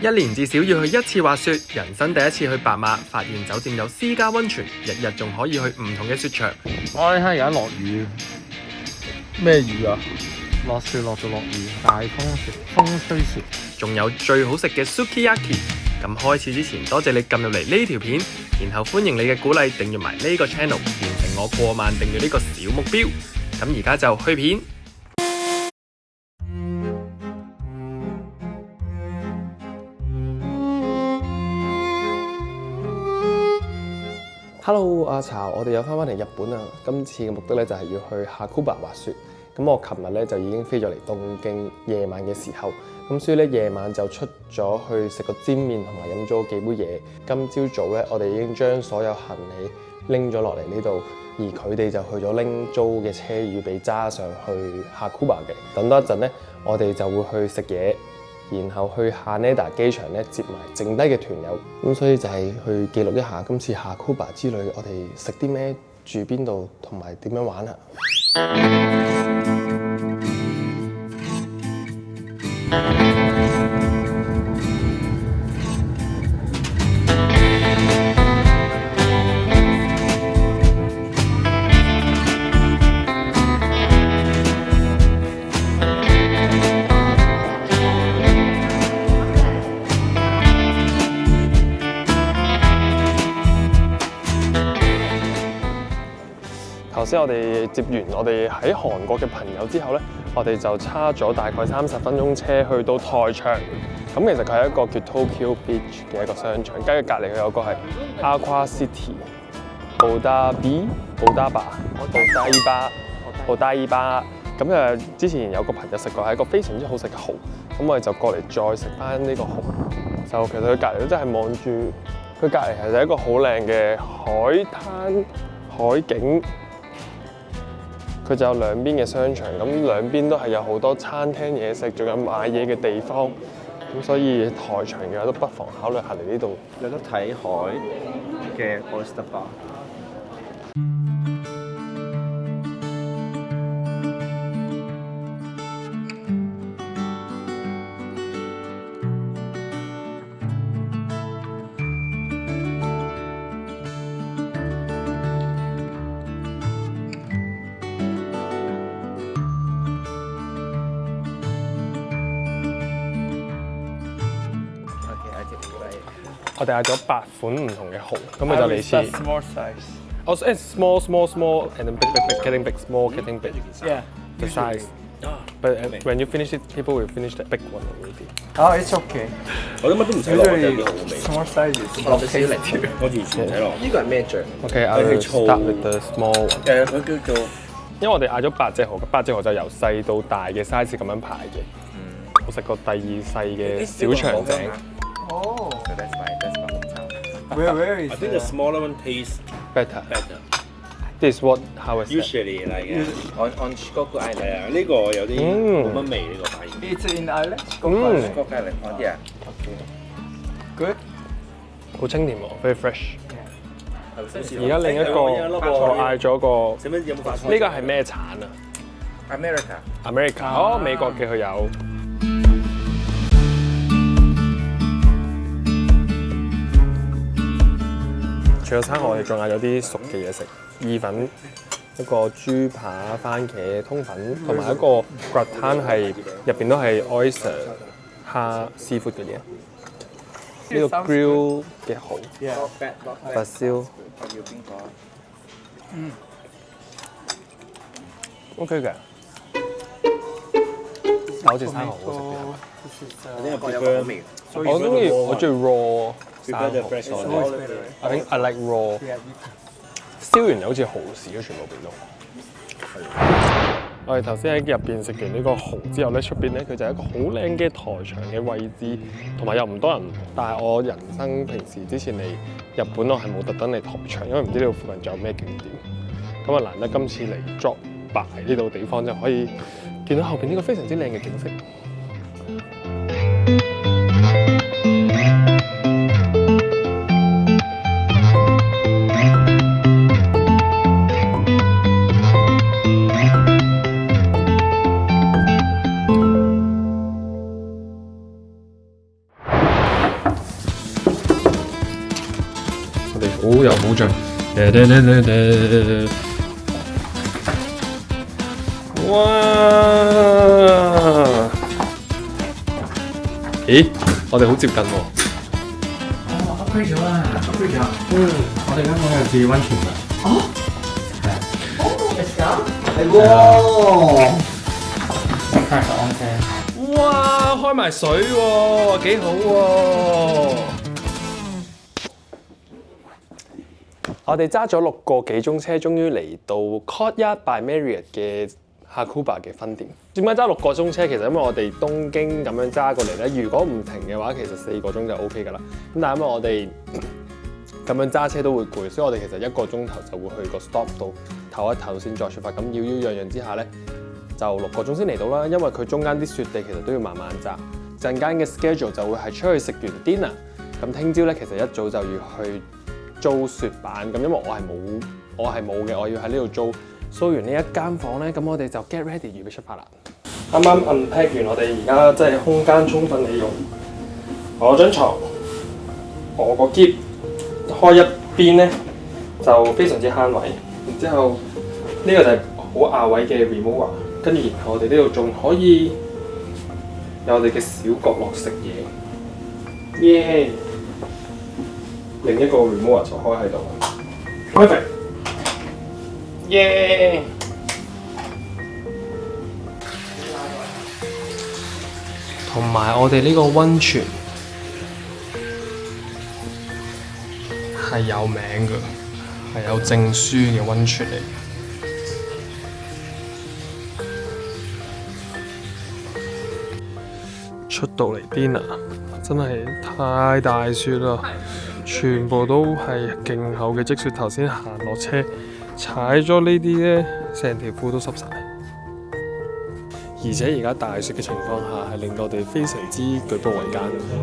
一年至少要去1次滑雪，人生第一次去白馬，發現酒店有私家溫泉，日日仲可以去唔同嘅雪場。哇！你睇而家落雨，咩雨啊？落雪落到落雨，大風雪，風吹雪。仲有最好食嘅 Sukiyaki。咁開始之前，多謝你撳入嚟呢條片，然後歡迎你嘅鼓勵，訂閱埋呢個 channel，完成我過萬訂閱呢個小目標。咁而家就去片。Hello， 阿茶，我哋又翻嚟日本啦。今次嘅目的咧就係要去 Hakuba 滑雪。咁我琴日咧就已經飛咗嚟東京，夜晚嘅時候，咁所以咧夜晚就出咗去食個煎麵同埋飲咗幾杯嘢。今朝早咧，我哋已經將所有行李拎咗落嚟呢度，而佢哋就去咗拎租嘅車預備揸上去 Hakuba 嘅。等多一陣咧，我哋就會去食嘢。然後去Haneda機場咧接埋剩低嘅團友，咁所以就係去記錄一下今次Hakuba之旅，我哋食啲咩、住邊度同埋點樣玩啊！頭先我哋接完我哋喺韓國嘅朋友之後咧，我哋就揸咗大概30分鐘車去到台場。咁其實佢係一個叫 Tokyo Beach 嘅一個商場，跟住隔離佢有個係 Aqua City、Odaiba。咁之前有個朋友食過係一個非常之好食嘅蠔，咁我哋就過嚟再食翻呢個蠔。就其實佢隔離都真係望住，佢隔離係一個好靚嘅海灘海景。佢就有兩邊嘅商場，咁兩邊都係有好多餐廳嘢食，仲有買嘢嘅地方，咁所以台場嘅都不妨考慮下嚟呢度。有得睇海嘅 Oyster Bar。我哋嗌咗8款唔同嘅蠔，咁佢就嚟自 small size。Oh, it's small, and then big, getting big, small, getting big. Yeah. The size. But when you finish it, people will finish the big one already. Oh, it's okay. 我都乜都唔使落，就幾好味。 Small sizes。我落少少嚟條，我完全唔使落。呢個係咩醬 Okay, I will start with the small one. 佢叫做，因為我哋嗌咗8隻蠔，8隻蠔就由細到大嘅 size 咁樣排嘅。我食過第2細嘅小腸井。Oh. So that's my Where is I think the smaller one tastes Better. better. This is what how is that? Usually like on Shikoku Island 係啊，呢個有啲冇乜味呢個反而。It's in Island. Shikoku Island 嗰啲啊 Good. 好清甜喎，very fresh。而而家另一個我嗌咗個，使乜有冇發菜？呢個係咩產啊 America。 ？America。哦，美國嘅佢有。除咗生蠔，我哋仲嗌咗啲熟嘅嘢食，意粉、一個豬扒、番茄通粉，同埋一個 gratin 係入邊都係 oyster 蝦 seafood 嘅嘢。呢個 grill 嘅蠔， Yeah. 白燒。OK 嘅，但好似生蠔好食啲。呢個有個味。我中意raw 生 Prefer the 蠔 fresh one. Always better. I think I like raw。 Yeah. 燒完又好似蠔豉咯，全部變到。我哋頭先喺入邊食完呢個蠔之後咧，出邊咧佢就係一個好靚嘅台場嘅位置，同埋又唔多人。但係我人生平時之前嚟日本，我係冇特登嚟台場，因為唔知呢度附近仲有咩景點。咁啊難得今次嚟 drop by 呢度地方，就可以見到後邊呢個非常之靚嘅景色。好有保障。哇！咦，我哋好接近喎。upgrade 咗啦，upgrade 咗。我哋間房有自温泉㗎。係喎。係安哇！開埋水喎，幾好喎！我哋揸咗6個幾鐘車，終於嚟到 Courtyard by Marriott 嘅 Hakuba 嘅分店。點解揸6個鐘車？其實因為我哋東京咁樣揸過嚟咧，如果唔停嘅話，其實4個鐘就 OK 㗎啦。咁但係因為我哋咁樣揸車都會攰，所以我哋其實1個鐘頭就會去個 stop 度唞一唞先再出發。咁擾攘之下咧，就6個鐘先嚟到啦。因為佢中間啲雪地其實都要慢慢揸。陣間嘅 schedule 就會係出去食完 dinner， 咁聽朝咧其實一早就要去租雪板。咁因為我係冇嘅，我要喺呢度租。租完呢一間房咧，咁我哋就 get ready 預備出發啦。啱啱 unpack 完，我哋而家即係空間充分利用。我張床，我個篋開一邊咧就非常之慳位。然之後呢個就係好壓位嘅 remover， 跟住然後我哋呢度仲可以有我哋嘅小角落食嘢。耶！另一個 remover 就開喺度。Perfect。耶！同埋我哋呢個溫泉係有名嘅，係有證書嘅溫泉嚟。出到嚟 dinner 真係太大雪啦，全部都係勁厚嘅積雪。頭先行落車踩咗呢啲咧，成條褲都濕晒。而且而家大雪嘅情況下，係令到我哋非常之舉步維艱。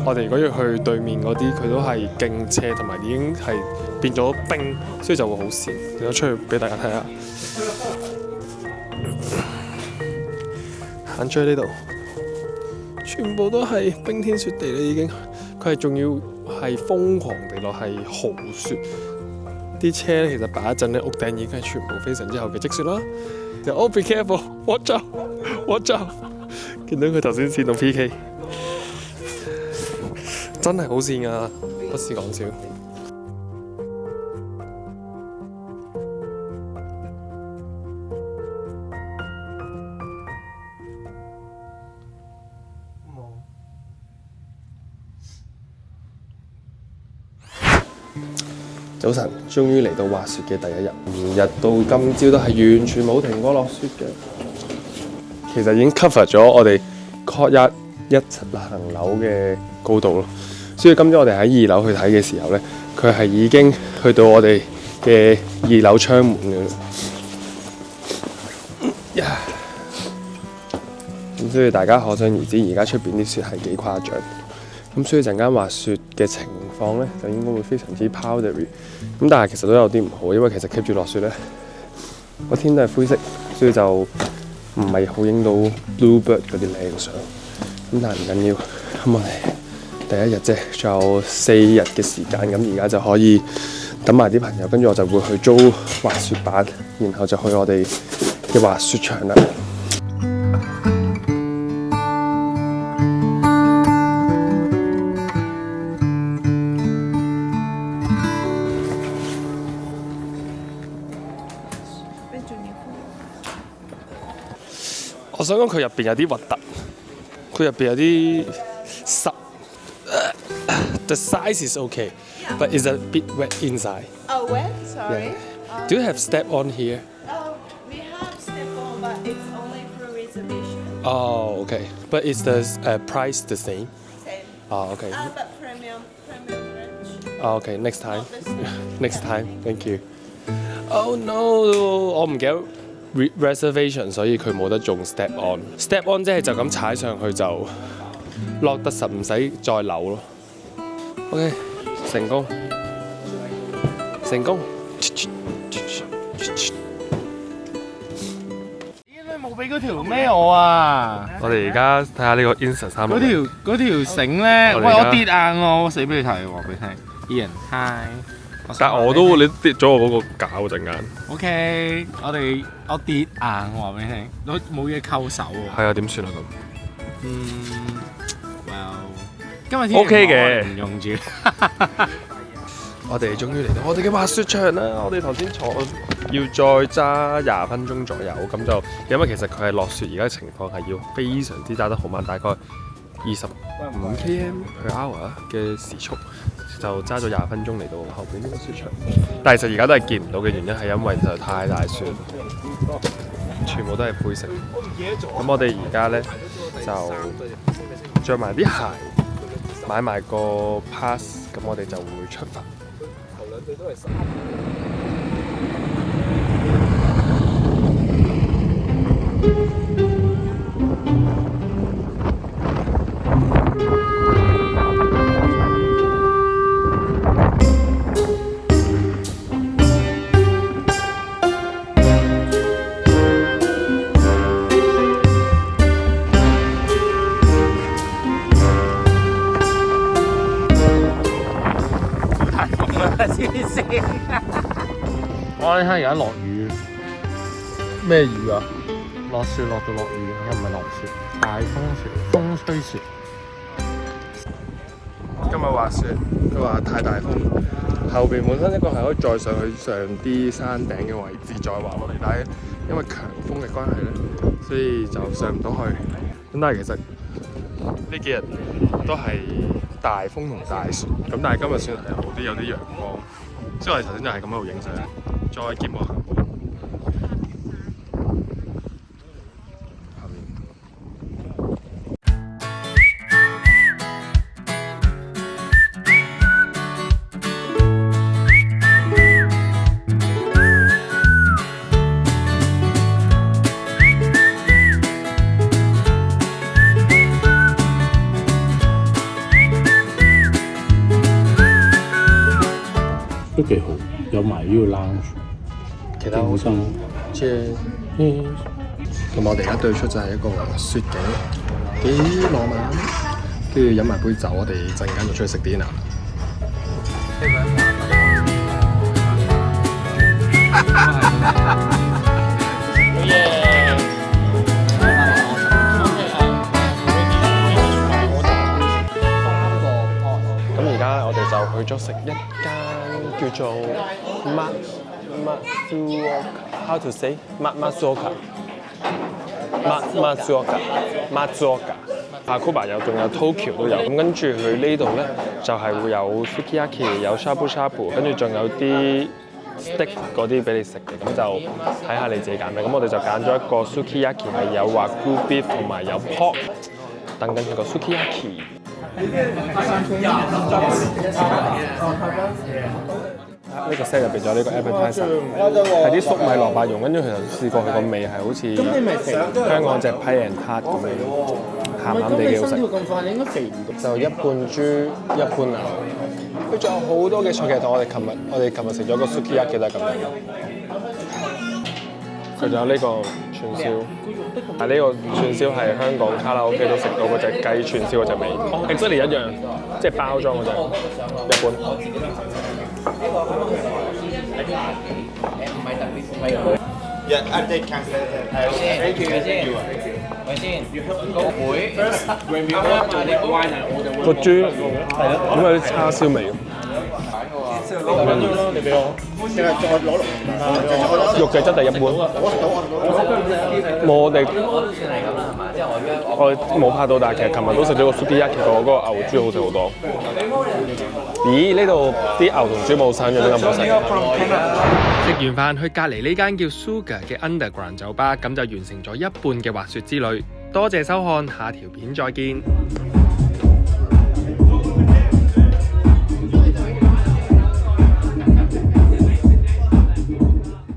我哋如果要去對面嗰啲，佢都係勁斜，同埋已經係變咗冰，所以就會好跣。我出去俾大家睇下，行出去呢度，全部都係冰天雪地啦已經。佢係仲要係瘋狂地落係豪雪。啲車咧其實擺一陣咧，屋頂已經係全部非常之厚嘅積雪啦。就 Oh be careful， watch out，watch out！ 見到佢頭先跣到 PK， 真係好跣啊，不是講笑。早晨，終於嚟到滑雪嘅第一日。從日到今朝都係完全冇停過落雪嘅。其實已經 cover 咗我哋 Courtyard 1層樓嘅高度咯。所以今朝我哋喺2樓去睇嘅時候咧，佢係已經去到我哋嘅2樓窗門嘅啦。咁所以大家可想而知，而家出邊啲雪係幾誇張。咁所以陣間滑雪嘅情況咧，就應該會非常之 powdery。咁但係其實都有啲唔好，因為其實 keep 住落雪咧，個天都係灰色，所以就唔係好影到 bluebird 嗰啲靚相。咁但係唔緊要，咁我哋第一日啫，仲有4日嘅時間，咁而家就可以等埋啲朋友，跟住我就會去租滑雪板，然後就去我哋嘅滑雪場啦。我想講佢入邊有啲核突，佢入邊有啲濕。The size is okay, but it's a bit wet inside. Oh, wet? Sorry. Yeah. Do you have step on here? We have step-on, but it's only for reservation. Oh, okay. But is the price the same? Same. Oh, okay. But premium range. Oh, okay. Next time. Not the same. Next time. Thank you. Oh no！ 我唔記得 reservation， 所以佢冇得中 step on。step on 即係就咁踩上去就落得實，唔使再扭咯。OK， 成功，成功。冇俾嗰條咩我啊！我哋而家睇下呢個 Insta 360。嗰條繩咧，喂我跌硬喎，我死俾你睇，話俾你聽。Ian，hi。但係我都你跌咗我嗰個架嗰陣間。 OK，我跌硬，我話俾你聽，我冇嘢扣手喎。係啊，點算啊咁？今日天 OK 嘅唔用住。我哋終於嚟到我哋嘅滑雪場啦！我哋頭先坐要再揸20分鐘左右，咁就因為其實佢係落雪，而家情況係要非常之揸得好慢，大概25 km/h 嘅時速，就揸咗20分鐘嚟到後邊呢個雪場。但係其實而家都係見唔到嘅原因係因為實在太大雪，全部都係灰色。咁我哋而家咧就着埋啲鞋，買埋個 pass， 咁我哋就會出發。我你睇而家落雨，咩雨啊？落雪落到落雨，又唔係落雪，大風雪，風吹雪。今日滑雪，佢話太大風，後邊本身一個係可以再上去上啲山頂嘅位置再滑落嚟，但係因為強風嘅關係咧，所以就上唔到去。咁但係其實呢幾日都係大風同大雪，咁但係今日算係好啲，有啲陽光。所以我哋頭先就係咁喺度影相，再見我行步。後面。都幾好，有埋呢個 lounge，其他好心咁我哋而家對出就係一個雪景，幾浪漫。跟住飲埋杯酒，我哋陣間就出去食 dinner。咁而家我哋就去咗食一間叫做 Matsuoka，how to say Matsuoka。Hakuba 有，仲有 Tokyo 都有。咁跟住佢呢度咧就係會有 sukiyaki， 有 shabu shabu， 跟住仲有啲 steak 嗰啲俾你食嘅。咁就睇下你自己揀咩。咁我哋就揀咗一個 sukiyaki 係有 wagyu beef 同埋有 pork， 等緊佢個 sukiyaki。呢個 set 入邊仲有呢個 appetizer， 係啲粟米蘿蔔蓉，跟住其實試過佢個味係好似香港隻 pie and tart 咁樣，鹹鹹地幾好食。就一半豬一半牛，佢仲有好多嘅菜，其實同我哋琴日食咗個 sukiyaki 都係咁樣。佢仲有呢個串燒，但係呢個串燒係香港卡拉 OK 都食到嗰隻雞串燒嗰隻味 ，exactly 一樣，即係包裝嗰隻一般。個豬係咯，咁有啲叉燒味。你俾我。肉嘅質地一般。我冇拍到，但係其實琴日都食咗個 sukiyaki，嗰個牛豬好食好多。咦？呢度啲牛同豬冇生咗，點解冇食？食完飯去隔離呢間叫 Sugar 嘅 Underground 酒吧，咁就完成咗一半嘅滑雪之旅。多謝收看，下條片再見。